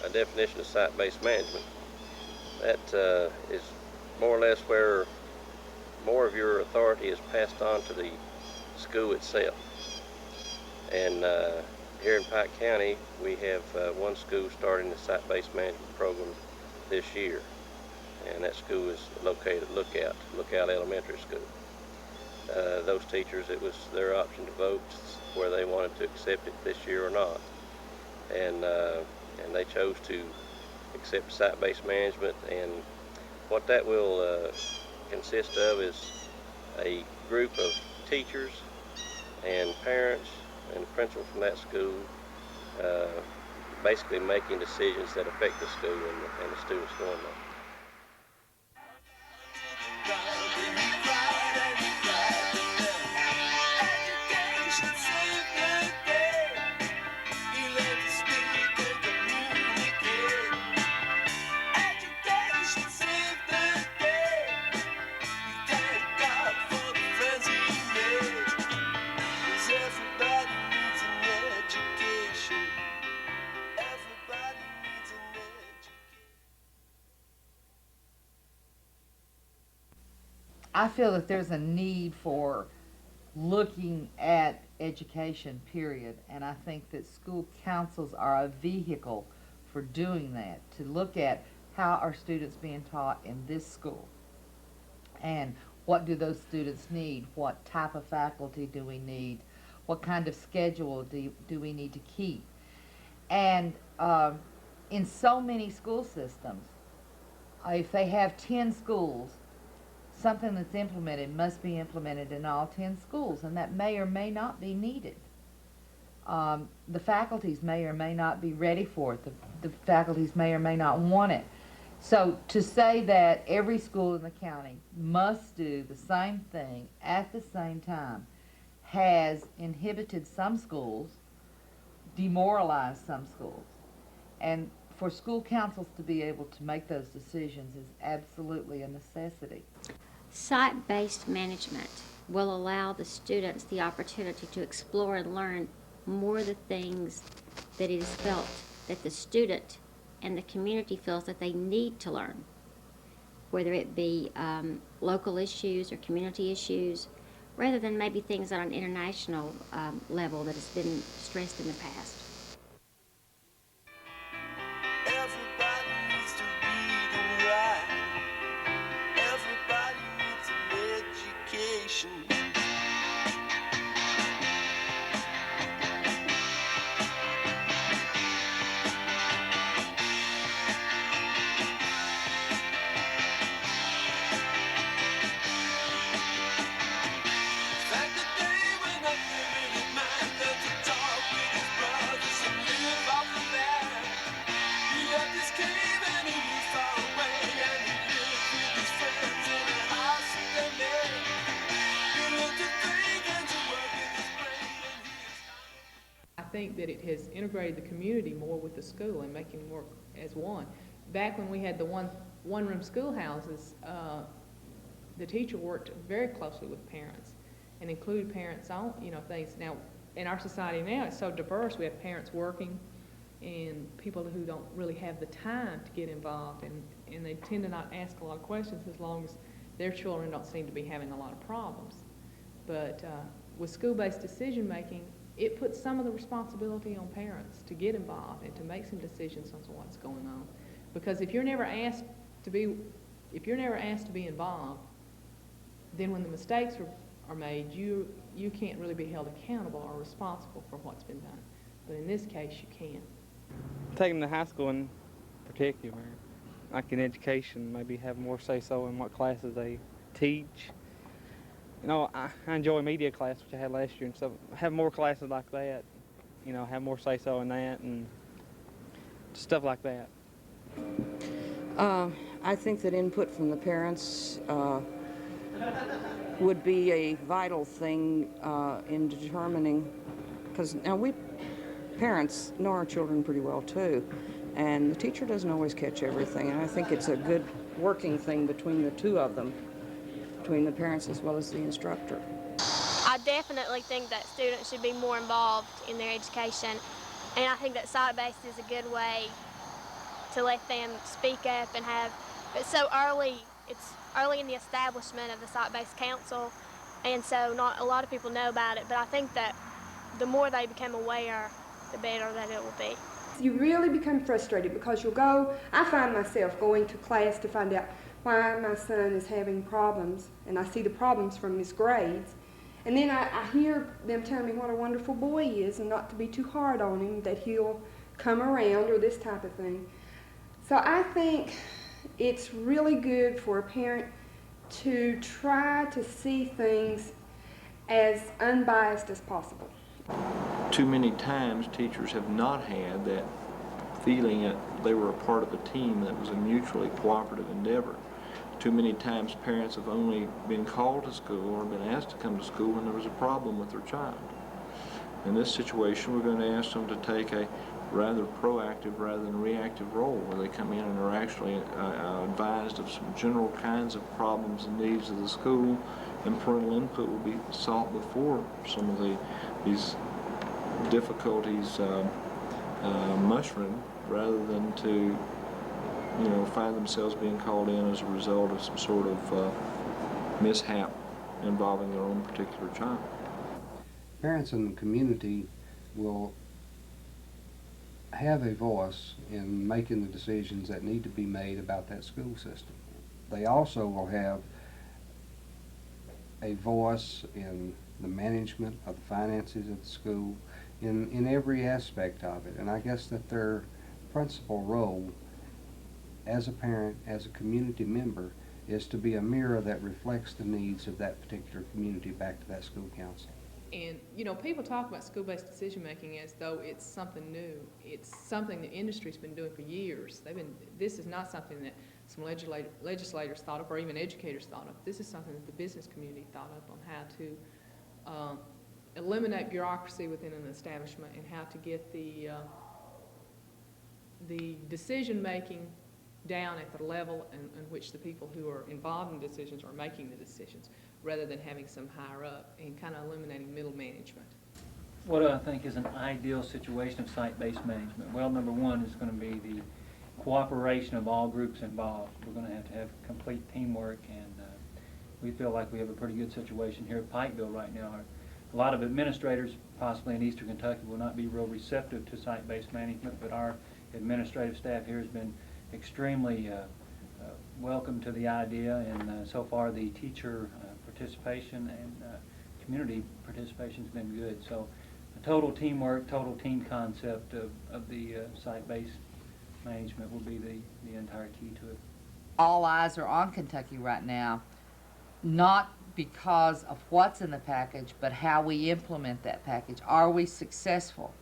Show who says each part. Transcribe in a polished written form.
Speaker 1: a definition of site-based management. That is more or less where more of your authority is passed on to the school itself. And here in Pike County, we have one school starting the site-based management program this year, and that school is located at Lookout Elementary School. Those teachers, it was their option to vote where they wanted to accept it this year or not, and they chose to accept site-based management. And what that will consist of is a group of teachers and parents and principals from that school basically making decisions that affect the school and the students going there.
Speaker 2: I feel that there's a need for looking at education, period, and I think that school councils are a vehicle for doing that, to look at how are students being taught in this school, and what do those students need, what type of faculty do we need, what kind of schedule do we need to keep. And in so many school systems, if they have 10 schools, something that's implemented must be implemented in all 10 schools, and that may or may not be needed. The faculties may or may not be ready for it. The faculties may or may not want it. So to say that every school in the county must do the same thing at the same time has inhibited some schools, demoralized some schools. And for school councils to be able to make those decisions is absolutely a necessity.
Speaker 3: Site-based management will allow the students the opportunity to explore and learn more of the things that it is felt that the student and the community feels that they need to learn, whether it be local issues or community issues, rather than maybe things on an international level that has been stressed in the past.
Speaker 4: I think that it has integrated the community more with the school and making them work as one. Back when we had the one-room schoolhouses, the teacher worked very closely with parents and included parents on, things. Now, in our society now, it's so diverse. We have parents working and people who don't really have the time to get involved, and they tend to not ask a lot of questions as long as their children don't seem to be having a lot of problems. But with school-based decision-making, it puts some of the responsibility on parents to get involved and to make some decisions on what's going on. Because if you're never asked to be involved, then when the mistakes are made, you can't really be held accountable or responsible for what's been done. But in this case, you can.
Speaker 5: Taking the high school in particular, like in education, maybe have more say-so in what classes they teach. I enjoy media class, which I had last year, and so have more classes like that, have more say-so in that and stuff like that.
Speaker 6: I think that input from the parents would be a vital thing in determining, because now we parents know our children pretty well too, and the teacher doesn't always catch everything, and I think it's a good working thing between the two of them, between the parents as well as the instructor.
Speaker 7: I definitely think that students should be more involved in their education, and I think that site-based is a good way to let them speak up and have, it's early in the establishment of the site-based council, and so not a lot of people know about it, but I think that the more they become aware, the better that it will be.
Speaker 8: You really become frustrated because I find myself going to class to find out why my son is having problems, and I see the problems from his grades. And then I hear them tell me what a wonderful boy he is and not to be too hard on him, that he'll come around or this type of thing. So I think it's really good for a parent to try to see things as unbiased as possible.
Speaker 9: Too many times teachers have not had that feeling that they were a part of a team, that was a mutually cooperative endeavor. Too many times parents have only been called to school or been asked to come to school when there was a problem with their child. In this situation, we're going to ask them to take a rather proactive rather than reactive role, where they come in and are actually advised of some general kinds of problems and needs of the school, and parental input will be sought before some of these difficulties mushroom, rather than to find themselves being called in as a result of some sort of mishap involving their own particular child.
Speaker 10: Parents in the community will have a voice in making the decisions that need to be made about that school system. They also will have a voice in the management of the finances of the school, in every aspect of it. And I guess that their principal role as a parent, as a community member, is to be a mirror that reflects the needs of that particular community back to that school council.
Speaker 4: And, people talk about school-based decision-making as though it's something new. It's something the industry's been doing for years. This is not something that some legislators thought of, or even educators thought of. This is something that the business community thought of, on how to eliminate bureaucracy within an establishment, and how to get the decision-making down at the level in which the people who are involved in decisions are making the decisions, rather than having some higher up, and kind of eliminating middle management.
Speaker 11: What I think is an ideal situation of site-based management? Well, number one is going to be the cooperation of all groups involved. We're going to have complete teamwork, and we feel like we have a pretty good situation here at Pikeville right now. A lot of administrators, possibly in Eastern Kentucky, will not be real receptive to site-based management, but our administrative staff here has been extremely welcome to the idea, and so far the teacher participation and community participation has been good. So a total teamwork, total team concept of the site-based management will be the entire key to it.
Speaker 2: All eyes are on Kentucky right now, not because of what's in the package, but how we implement that package. Are we successful?